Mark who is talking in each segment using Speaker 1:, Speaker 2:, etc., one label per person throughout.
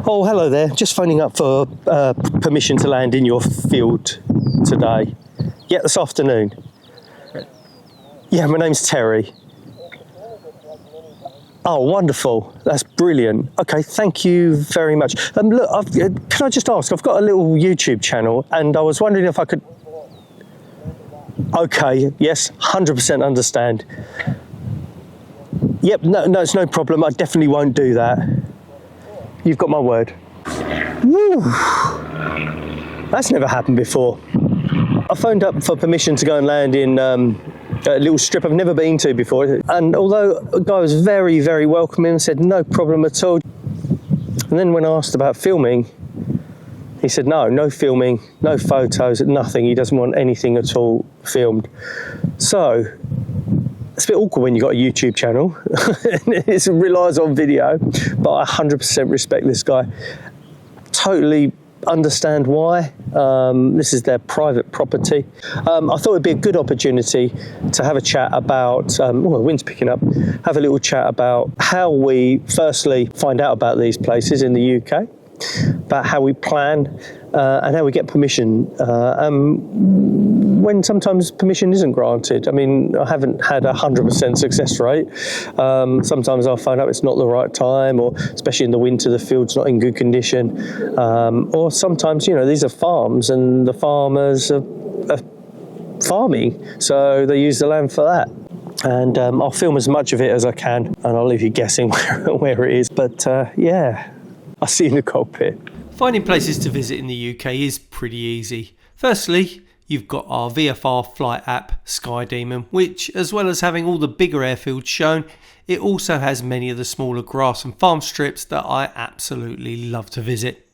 Speaker 1: Oh, hello there. Just phoning up for permission to land in your field today. Yeah, this afternoon. Yeah, my name's Terry. Oh, wonderful. That's brilliant. Okay, thank you very much. Look, can I just ask, I've got a little YouTube channel and I was wondering if I could... Okay, yes, 100% understand. Yep, no, it's no problem. I definitely won't do that. You've got my word. Woo. That's never happened before. I phoned up for permission to go and land in a little strip I've never been to before. And although the guy was very, very welcoming and said no problem at all. And then when I asked about filming, he said no filming, no photos, nothing. He doesn't want anything at all filmed. So it's a bit awkward when you've got a YouTube channel. It relies on video, but I 100% respect this guy. Totally understand why. This is their private property. I thought it'd be a good opportunity to have a chat about, the wind's picking up, have a little chat about how we firstly find out about these places in the UK, about how we plan and how we get permission when sometimes permission isn't granted. I mean, I haven't had 100% success rate. Sometimes I'll find out it's not the right time, or especially in the winter, the field's not in good condition. Or sometimes, these are farms and the farmers are farming, so they use the land for that. And I'll film as much of it as I can, and I'll leave you guessing where it is. But yeah, I'll see you in the cockpit.
Speaker 2: Finding places to visit in the UK is pretty easy. Firstly, you've got our VFR flight app, Sky Demon, which, as well as having all the bigger airfields shown, it also has many of the smaller grass and farm strips that I absolutely love to visit.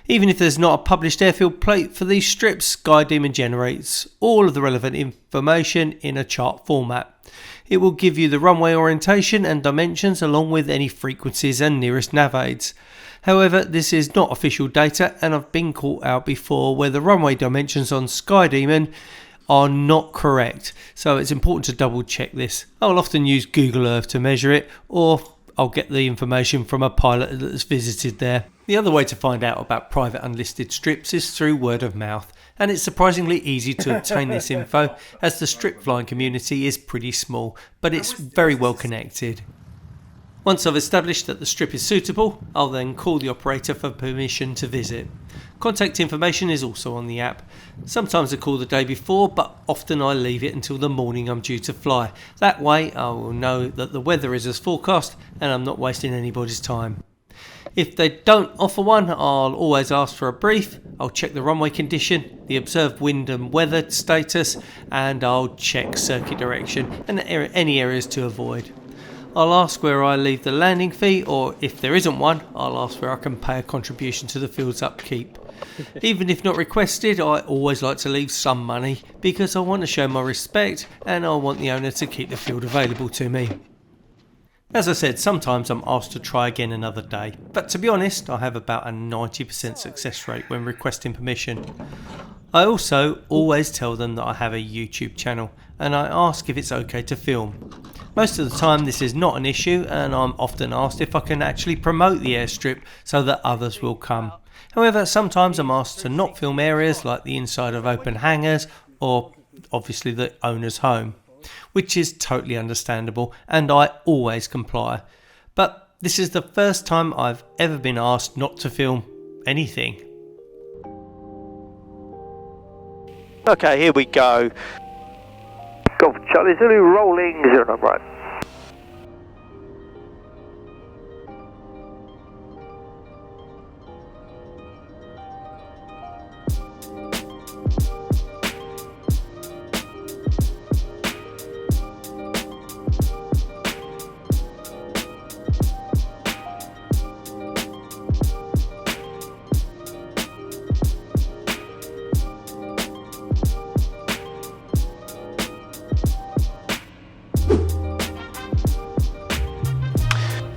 Speaker 2: Even if there's not a published airfield plate for these strips, Sky Demon generates all of the relevant information in a chart format. It will give you the runway orientation and dimensions along with any frequencies and nearest nav aids. However, this is not official data, and I've been caught out before where the runway dimensions on Sky Demon are not correct, so it's important to double check this. I'll often use Google Earth to measure it, or I'll get the information from a pilot that's visited there. The other way to find out about private unlisted strips is through word of mouth, and it's surprisingly easy to obtain this info as the strip flying community is pretty small, but it's very well connected. Once I've established that the strip is suitable, I'll then call the operator for permission to visit. Contact information is also on the app. Sometimes I call the day before, but often I leave it until the morning I'm due to fly. That way I will know that the weather is as forecast and I'm not wasting anybody's time. If they don't offer one, I'll always ask for a brief. I'll check the runway condition, the observed wind and weather status, and I'll check circuit direction and any areas to avoid. I'll ask where I leave the landing fee, or if there isn't one, I'll ask where I can pay a contribution to the field's upkeep. Even if not requested, I always like to leave some money because I want to show my respect and I want the owner to keep the field available to me. As I said, sometimes I'm asked to try again another day, but to be honest, I have about a 90% success rate when requesting permission. I also always tell them that I have a YouTube channel and I ask if it's okay to film. Most of the time this is not an issue, and I'm often asked if I can actually promote the airstrip so that others will come. However, sometimes I'm asked to not film areas like the inside of open hangars or obviously the owner's home, which is totally understandable and I always comply. But this is the first time I've ever been asked not to film anything.
Speaker 1: Okay, here we go. Golf Charlie Zulu rolling 09 right.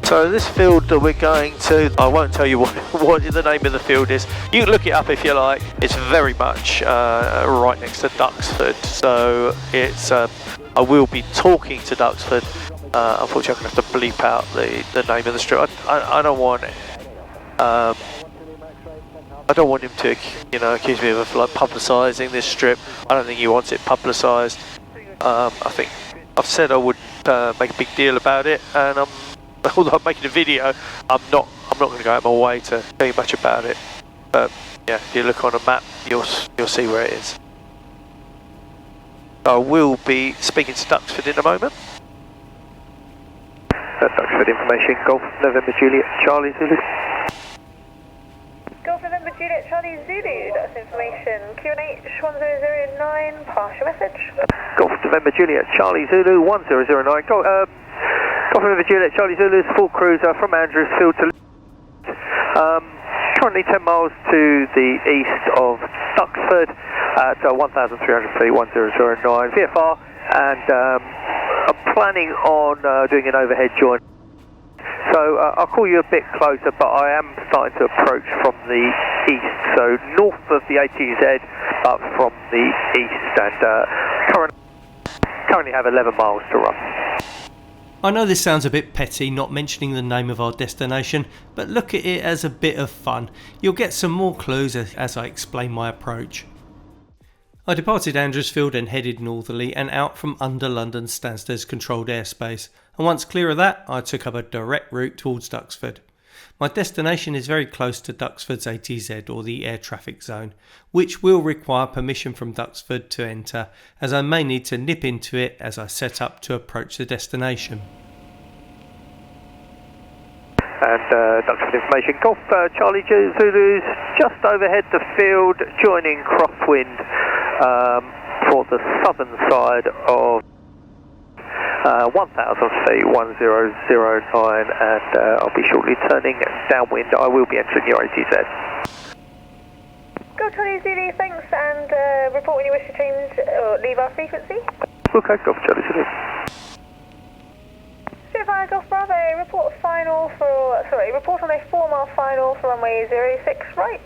Speaker 1: So this field that we're going to, I won't tell you what the name of the field is. You can look it up if you like. It's very much right next to Duxford. So it's I will be talking to Duxford. Unfortunately, I'm going to have to bleep out the name of the strip. I don't want
Speaker 3: I don't want him to, you know, accuse me of like publicising this strip. I don't think he wants it publicised. I think I've said I would make a big deal about it, and although I'm making a video, I'm not going to go out of my way to tell you much about it. But yeah, if you look on a map, you'll see where it is. I will be speaking to Duxford in a moment. Duxford information, Golf November Juliet Charlie Zulu.
Speaker 4: Golf November Juliet Charlie Zulu, that's information. QNH 1009, pass your message.
Speaker 3: Golf November Juliet Charlie Zulu 1009. Golf November Juliet Charlie Zulu is full cruiser from Andrewsfield to currently 10 miles to the east of Duxford at 1,300 feet, 1009 VFR, and I'm planning on doing an overhead join. So I'll call you a bit closer, but I am starting to approach from the east, so north of the ATZ, but from the east, and currently have 11 miles to run.
Speaker 2: I know this sounds a bit petty, not mentioning the name of our destination, but look at it as a bit of fun. You'll get some more clues as I explain my approach. I departed Andrewsfield and headed northerly and out from under London Stansted's controlled airspace, and once clear of that I took up a direct route towards Duxford. My destination is very close to Duxford's ATZ, or the air traffic zone, which will require permission from Duxford to enter, as I may need to nip into it as I set up to approach the destination.
Speaker 3: And Duxford information, Golf Charlie Zulu's just overhead the field, joining crosswind for the southern side of 1,000 feet, 1009, and I'll be shortly turning downwind. I will be entering your ATZ.
Speaker 4: Go Charlie Zulu, thanks, and report when you wish to change or leave our frequency.
Speaker 3: Okay, Golf Charlie Zulu.
Speaker 4: Survivor Golf Bravo, report report on a 4-mile final for runway 06 right.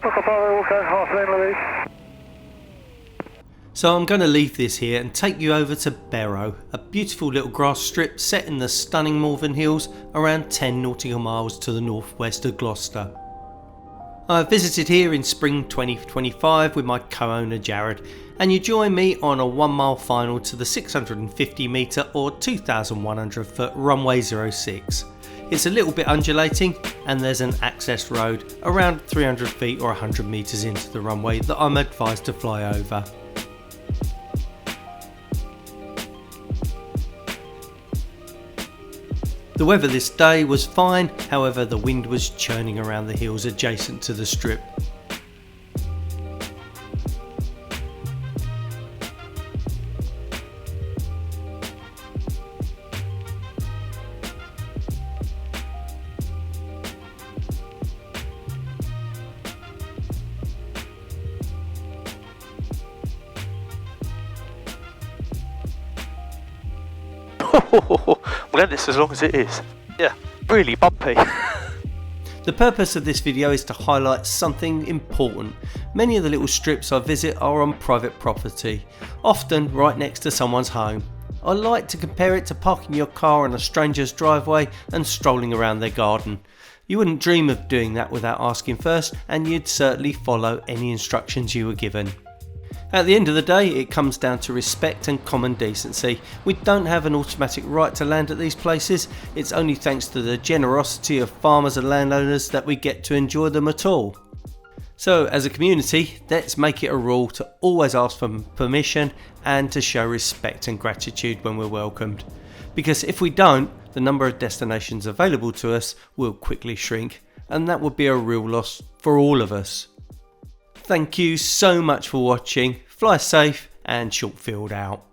Speaker 3: Golf Bravo, we'll go half lane, Louise.
Speaker 2: So I'm going to leave this here and take you over to Barrow, a beautiful little grass strip set in the stunning Malvern Hills around 10 nautical miles to the northwest of Gloucester. I visited here in spring 2025 with my co-owner Jared, and you join me on a 1-mile final to the 650 metre or 2,100 foot runway 06. It's a little bit undulating, and there's an access road around 300 feet or 100 metres into the runway that I'm advised to fly over. The weather this day was fine, however the wind was churning around the hills adjacent to the strip.
Speaker 3: We'll end this as long as it is. Yeah, really bumpy.
Speaker 2: The purpose of this video is to highlight something important. Many of the little strips I visit are on private property, often right next to someone's home. I like to compare it to parking your car on a stranger's driveway and strolling around their garden. You wouldn't dream of doing that without asking first, and you'd certainly follow any instructions you were given. At the end of the day, it comes down to respect and common decency. We don't have an automatic right to land at these places. It's only thanks to the generosity of farmers and landowners that we get to enjoy them at all. So as a community, let's make it a rule to always ask for permission and to show respect and gratitude when we're welcomed. Because if we don't, the number of destinations available to us will quickly shrink, and that would be a real loss for all of us. Thank you so much for watching. Fly safe, and Shortfield out.